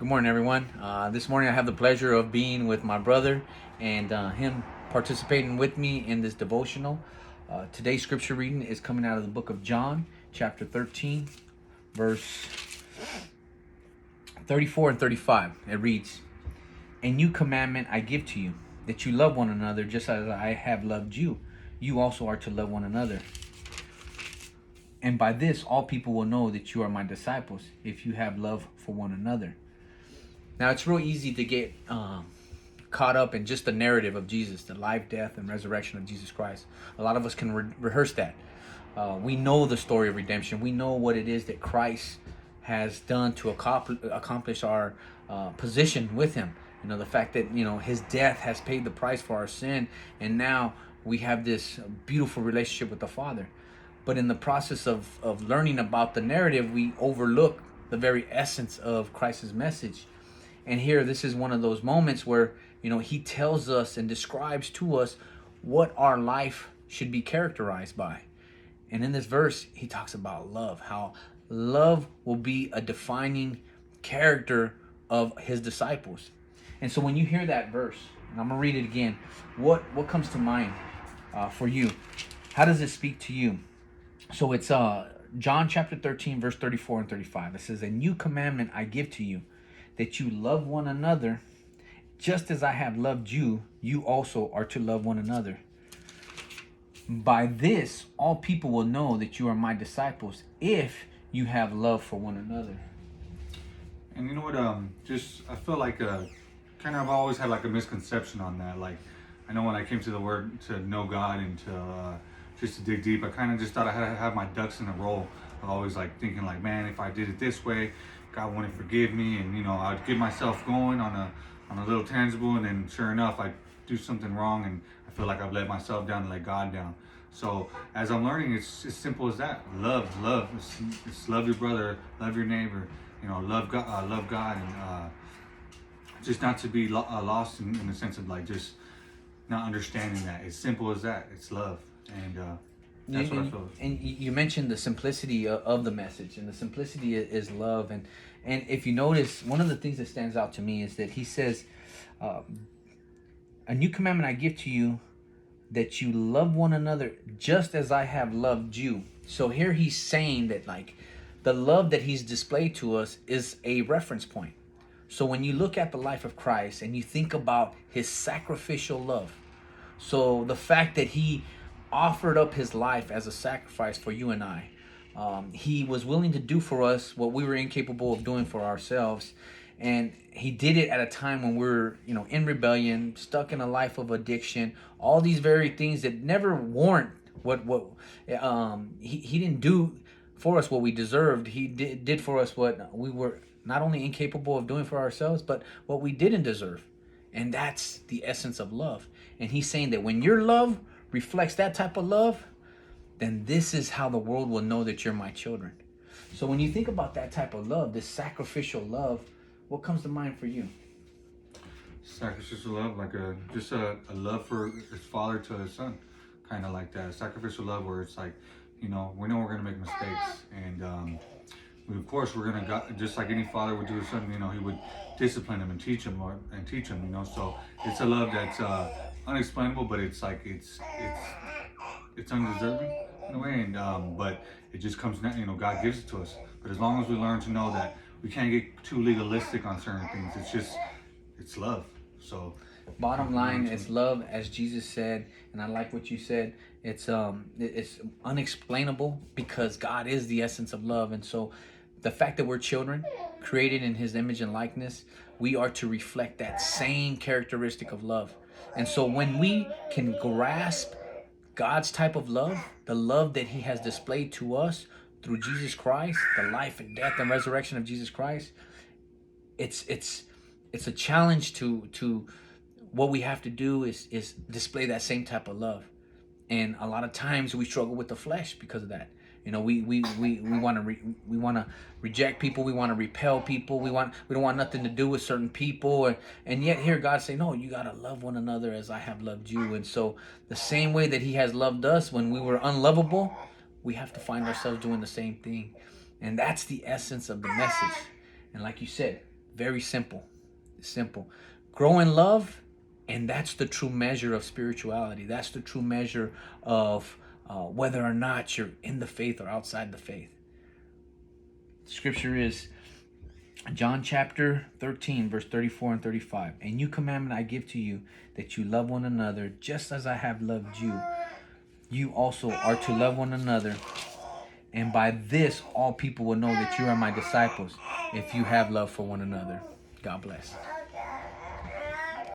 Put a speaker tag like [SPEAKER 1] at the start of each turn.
[SPEAKER 1] Good morning, everyone. This morning I have the pleasure of being with my brother and him participating with me in this devotional. Today's scripture reading is coming out of the book of John, chapter 13, verse 34 and 35. It reads, "A new commandment I give to you, that you love one another just as I have loved you. You also are to love one another. And by this, all people will know that you are my disciples, if you have love for one another." Now, it's real easy to get caught up in just the narrative of Jesus, the life, death, and resurrection of Jesus Christ. A lot of us can rehearse that. We know the story of redemption. We know what it is that Christ has done to accomplish our position with Him. You know, the fact that, His death has paid the price for our sin, and now we have this beautiful relationship with the Father. But in the process of learning about the narrative, we overlook the very essence of Christ's message. And here, this is one of those moments where, he tells us and describes to us what our life should be characterized by. And in this verse, he talks about love, how love will be a defining character of his disciples. And so when you hear that verse, and I'm going to read it again, what comes to mind for you? How does it speak to you? So it's John chapter 13, verse 34 and 35. It says, "A new commandment I give to you, that you love one another, just as I have loved you, you also are to love one another. By this, all people will know that you are my disciples, if you have love for one another."
[SPEAKER 2] And you know what? I feel like kind of always had like a misconception on that. Like, I know when I came to the word to know God and to just to dig deep, I kind of just thought I had to have my ducks in a row. I was always like thinking like, man, if I did it this way, God wouldn't forgive me, and I'd get myself going on a little tangible, and then sure enough, I do something wrong, and I feel like I've let myself down and let God down. So as I'm learning, it's as simple as that. Love. It's love your brother, love your neighbor. Love God, and just not to be lost in the sense of like just not understanding that. It's simple as that. It's love, and that's what I feel.
[SPEAKER 1] And you mentioned the simplicity of the message, and the simplicity is love. And if you notice, one of the things that stands out to me is that he says, "A new commandment I give to you, that you love one another just as I have loved you." So here he's saying that like the love that he's displayed to us is a reference point. So when you look at the life of Christ and you think about his sacrificial love, so the fact that he offered up his life as a sacrifice for you and I, he was willing to do for us what we were incapable of doing for ourselves. And he did it at a time when we're, in rebellion, stuck in a life of addiction, all these very things that never warrant what he didn't do for us what we deserved. He did for us what we were not only incapable of doing for ourselves, but what we didn't deserve. And that's the essence of love. And he's saying that when your love reflects that type of love, then this is how the world will know that you're my children. So when you think about that type of love, this sacrificial love, what comes to mind for you?
[SPEAKER 2] Sacrificial love, like just a love for his father to his son, kind of like that. Sacrificial love, where it's like, we know we're gonna make mistakes, and of course we're gonna just like any father would do his son. He would discipline him and teach him. So it's a love that's unexplainable, but it's like it's undeserving in a way, and but it just comes now. God gives it to us, but as long as we learn to know that we can't get too legalistic on certain things, it's love. So
[SPEAKER 1] bottom line, it's love, as Jesus said. And I like what you said. It's unexplainable, because God is the essence of love. And so the fact that we're children created in his image and likeness, we are to reflect that same characteristic of love. And so when we can grasp God's type of love, the love that he has displayed to us through Jesus Christ, the life and death and resurrection of Jesus Christ, it's a challenge to what we have to do is display that same type of love. And a lot of times we struggle with the flesh because of that. We want to reject people. We want to repel people. We don't want nothing to do with certain people. And yet here God say, no, you got to love one another as I have loved you. And so the same way that he has loved us when we were unlovable, we have to find ourselves doing the same thing. And that's the essence of the message. And like you said, Very simple. Simple. Grow in love, and that's the true measure of spirituality. That's the true measure of whether or not you're in the faith or outside the faith. Scripture is John chapter 13, verse 34 and 35. A new commandment I give to you, that you love one another just as I have loved you. You also are to love one another. And by this, all people will know that you are my disciples, if you have love for one another. God bless.